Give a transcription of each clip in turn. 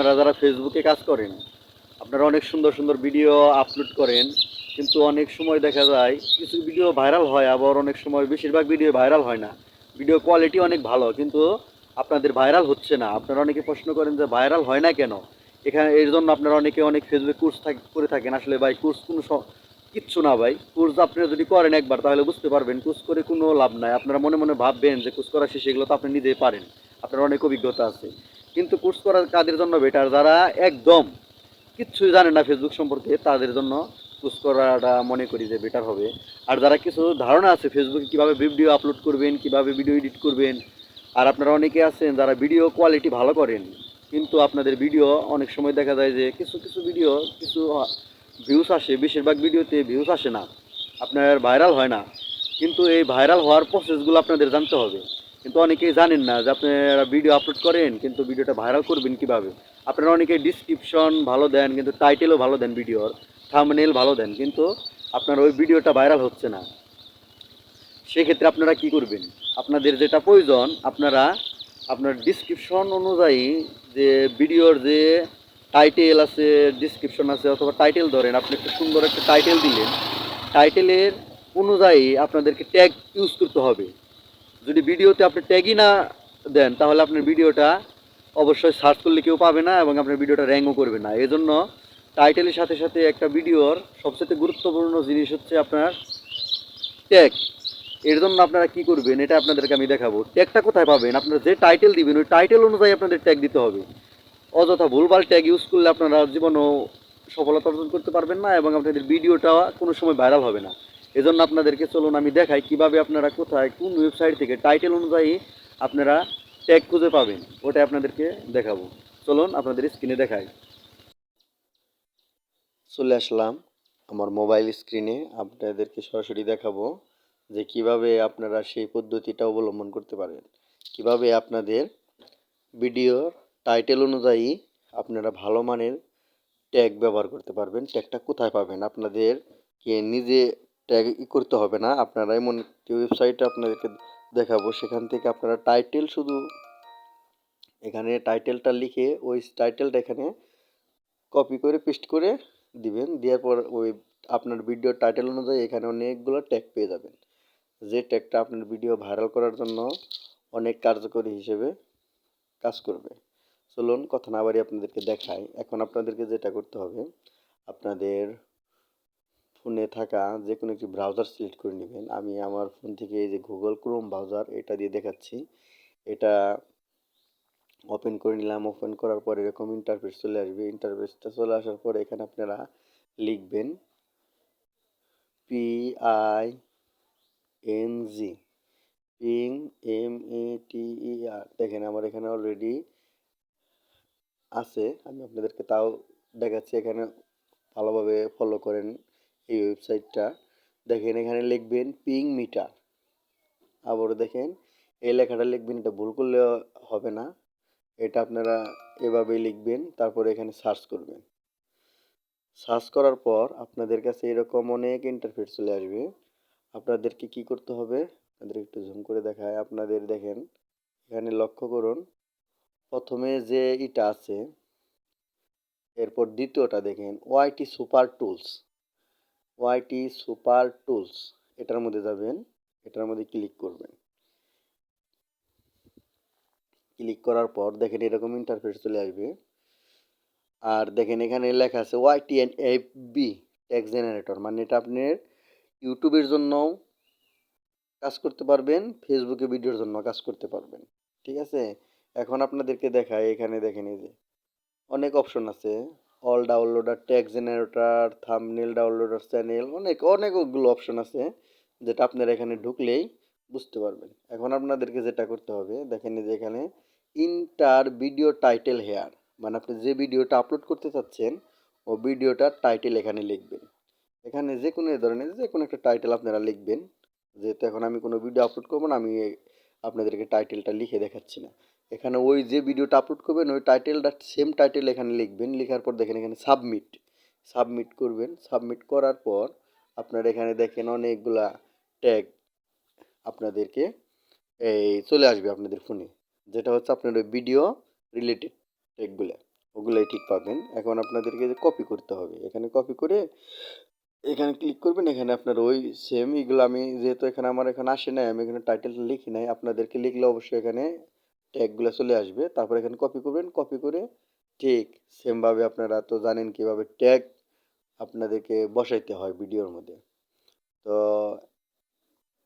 আপনারা যারা ফেসবুকে কাজ করেন, আপনারা অনেক সুন্দর সুন্দর ভিডিও আপলোড করেন, কিন্তু অনেক সময় দেখা যায় কিছু ভিডিও ভাইরাল হয়, আবার অনেক সময় বেশিরভাগ ভিডিও ভাইরাল হয় না। ভিডিও কোয়ালিটি অনেক ভালো, কিন্তু আপনাদের ভাইরাল হচ্ছে না। আপনারা অনেকে প্রশ্ন করেন যে ভাইরাল হয় না কেন। এখানে এর জন্য আপনারা অনেকে অনেক ফেসবুক কোর্স করে থাকেন। আসলে ভাই কোর্স কোনো কিচ্ছু না ভাই। কোর্স আপনারা যদি করেন একবার তাহলে বুঝতে পারবেন কোর্স করে কোনো লাভ নাই। আপনারা মনে মনে ভাববেন যে কোর্স করা শেষে এগুলো তো আপনি নিজেই পারেন, আপনার অনেক অভিজ্ঞতা আছে। কিন্তু কোর্স করার কাদের জন্য বেটার? যারা একদম কিচ্ছুই জানে না ফেসবুক সম্পর্কে, তাদের জন্য কোর্স করাটা মনে করি যে বেটার হবে। আর যারা কিছু ধারণা আছে ফেসবুকে কীভাবে ভিডিও আপলোড করবেন, কীভাবে ভিডিও এডিট করবেন, আর আপনারা অনেকে আছেন যারা ভিডিও কোয়ালিটি ভালো করেন, কিন্তু আপনাদের ভিডিও অনেক সময় দেখা যায় যে কিছু কিছু ভিডিও কিছু ভিউস আসে, বেশিরভাগ ভিডিওতে ভিউস আসে না, আপনার ভাইরাল হয় না। কিন্তু এই ভাইরাল হওয়ার প্রসেসগুলো আপনাদের জানতে হবে। কিন্তু অনেকেই জানেন না যে আপনারা ভিডিও আপলোড করেন, কিন্তু ভিডিওটা ভাইরাল করবেন কিভাবে। আপনারা অনেকে ডিসক্রিপশন ভালো দেন, কিন্তু টাইটেলও ভালো দেন ভিডিওর, থাম্বনেল ভালো দেন, কিন্তু আপনার ওই ভিডিওটা ভাইরাল হচ্ছে না। সেক্ষেত্রে আপনারা কি করবেন? আপনাদের যেটা প্রয়োজন, আপনারা আপনার ডিসক্রিপশন অনুযায়ী যে ভিডিওর যে টাইটেল আছে, ডিসক্রিপশন আছে, অথবা টাইটেল ধরেন, আপনি একটা সুন্দর একটা টাইটেল দিলেন, টাইটেলের অনুযায়ী আপনাদেরকে ট্যাগ ইউজ করতে হবে। যদি ভিডিওতে আপনি ট্যাগই না দেন, তাহলে আপনার ভিডিওটা অবশ্যই সার্চ করলে কেউ পাবে না, এবং আপনার ভিডিওটা র্যাঙ্কও করবে না। এই জন্য টাইটেলের সাথে সাথে একটা ভিডিওর সবচেয়ে গুরুত্বপূর্ণ জিনিস হচ্ছে আপনার ট্যাগ। এর জন্য আপনারা কি করবেন, এটা আপনাদেরকে আমি দেখাবো। ট্যাগটা কোথায় পাবেন? আপনারা যে টাইটেল দিবেন ওই টাইটেল অনুযায়ী আপনাদের ট্যাগ দিতে হবে। অযথা ভুলভাল ট্যাগ ইউজ করলে আপনারা জীবনেও সফলতা অর্জন করতে পারবেন না, এবং আপনাদের ভিডিওটা কোনো সময় ভাইরাল হবে না। এজন্য আপনাদেরকে চলুন আমি দেখাই কিভাবে আপনারা কোথায় কোন ওয়েবসাইট থেকে টাইটেল অনুযায়ী আপনারা ট্যাগ খুঁজে পাবেন, ওটা আপনাদেরকে দেখাবো। চলুন আপনাদের স্ক্রিনে দেখাই। চলে আসলাম আমার মোবাইল স্ক্রিনে, আপনাদেরকে সরাসরি দেখাবো যে কিভাবে আপনারা সেই পদ্ধতিটা অবলম্বন করতে পারেন, কিভাবে আপনাদের ভিডিওর টাইটেল অনুযায়ী আপনারা ভালো মানের ট্যাগ ব্যবহার করতে পারবেন। ট্যাগটা কোথায় পাবেন? আপনাদেরকে নিজে ট্যাগ করতে হবে না, আপনারা এমন একটি ওয়েবসাইটে আপনাদেরকে দেখাবো, সেখান থেকে আপনারা টাইটেল শুধু এখানে টাইটেলটা লিখে ওই টাইটেলটা এখানে কপি করে পেস্ট করে দিবেন। দেওয়ার পর ওই আপনার ভিডিওর টাইটেল অনুযায়ী এখানে অনেকগুলো ট্যাগ পেয়ে যাবেন, যে ট্যাগটা আপনার ভিডিও ভাইরাল করার জন্য অনেক কার্যকরী হিসেবে কাজ করবে। চলুন কথা না বাড়িয়ে আপনাদেরকে দেখাই। এখন আপনাদেরকে যেটা করতে হবে, আপনাদের ফোনে থাকা যে কোনো একটি ব্রাউজার সিলেক্ট করে নেবেন। আমি আমার ফোন থেকে এই যে গুগল ক্রোম ব্রাউজার, এটা দিয়ে দেখাচ্ছি। এটা ওপেন করে নিলাম। ওপেন করার পর এরকম ইন্টারফেস চলে আসবে। ইন্টারফেসটা চলে আসার পরে এখানে আপনারা লিখবেন PING, পিং, METER। দেখেন আমার এখানে অলরেডি আছে, আমি আপনাদেরকে তাও দেখাচ্ছি। এখানে ভালোভাবে ফলো করেন এই ওয়েবসাইটটা। দেখেন এখানে লিখবেন পিং মিটার, আবারও দেখেন এই লেখাটা লিখবেন, এটা ভুল করলে হবে না, এটা আপনারা এভাবেই লিখবেন। তারপরে এখানে সার্চ করবেন। সার্চ করার পর আপনাদের কাছে এরকম অনেক ইন্টারফেস চলে আসবে। আপনাদেরকে কি করতে হবে, আপনাদের একটু জুম করে দেখায়। আপনাদের দেখেন এখানে লক্ষ্য করুন, প্রথমে যে এটা আছে, এরপর দ্বিতীয়টা দেখেন ওয়াইটি সুপার টুলস। ওয়াইটি সুপার টুলস, এটার মধ্যে যাবেন, এটার মধ্যে ক্লিক করবেন। ক্লিক করার পর দেখেন এরকম ইন্টারফেস চলে আসবে। আর দেখেন এখানে লেখা আছে YTNFB টেক্সট জেনারেটর, মানে এটা আপনার ইউটিউবের জন্য কাজ করতে পারবেন, ফেসবুকে ভিডিওর জন্য কাজ করতে পারবেন। ঠিক আছে, এখন আপনাদেরকে দেখায়। এখানে দেখেন এই যে অনেক অপশন আছে, all downloader, text generator, thumbnail downloader, channel, অনেকগুলো অপশন আছে, যেটা আপনারা এখানে ঢুকলেই বুঝতে পারবেন। এখন আপনাদেরকে যেটা করতে হবে, দেখেন এই যে এখানে ইন্টার ভিডিও টাইটেল হেয়ার, মানে আপনি যে ভিডিওটা আপলোড করতে চাচ্ছেন ও ভিডিওটার টাইটেল এখানে লিখবেন। এখানে যে কোনো ধরনের যে কোনো একটা টাইটেল আপনারা লিখবেন। যেহেতু এখন আমি কোনো ভিডিও আপলোড করবো না, আমি আপনাদেরকে টাইটেলটা লিখে দেখাচ্ছি না। এখানে ওই যে ভিডিওটা আপলোড করবেন ওই টাইটেলটা সেম টাইটেল এখানে লিখবেন। লেখার পর দেখেন এখানে সাবমিট করবেন। সাবমিট করার পর আপনারা এখানে দেখেন অনেকগুলা ট্যাগ আপনাদেরকে এই চলে আসবে আপনাদের ফোনে, যেটা হচ্ছে আপনার ওই ভিডিও রিলেটেড ট্যাগগুলো। ওগুলাই ঠিক পাবেন। এখন আপনাদেরকে যে কপি করতে হবে, এখানে কপি করে এখানে ক্লিক করবেন। এখানে আপনার ওই সেম এগুলো আমি যেহেতু এখানে আমার এখানে আসে নাই, আমি এখানে টাইটেলটা লিখি নাই, আপনাদেরকে লিখলে অবশ্যই এখানে ট্যাগগুলো চলে আসবে। তারপর এখানে কপি করবেন, কপি করে ঠিক সেমভাবে আপনারা তো জানেন কিভাবে ট্যাগ আপনাদেরকে বসাইতে হয় ভিডিওর মধ্যে। তো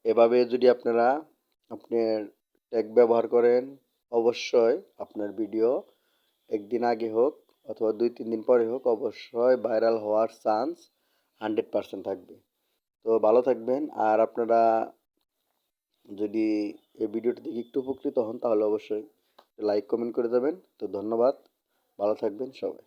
এভাবে যদি আপনারা আপনার ট্যাগ ব্যবহার করেন, অবশ্যই আপনার ভিডিও একদিন আগে হোক অথবা 2-3 দিন পরে হোক, অবশ্যই ভাইরাল হওয়ার চান্স 100% থাকবে। তো ভালো থাকবেন। আর আপনারা যদি এই ভিডিওটি দেখে একটু উপকৃত হন তাহলে অবশ্যই লাইক কমেন্ট করে দেবেন। তো ধন্যবাদ, ভালো থাকবেন সবাই।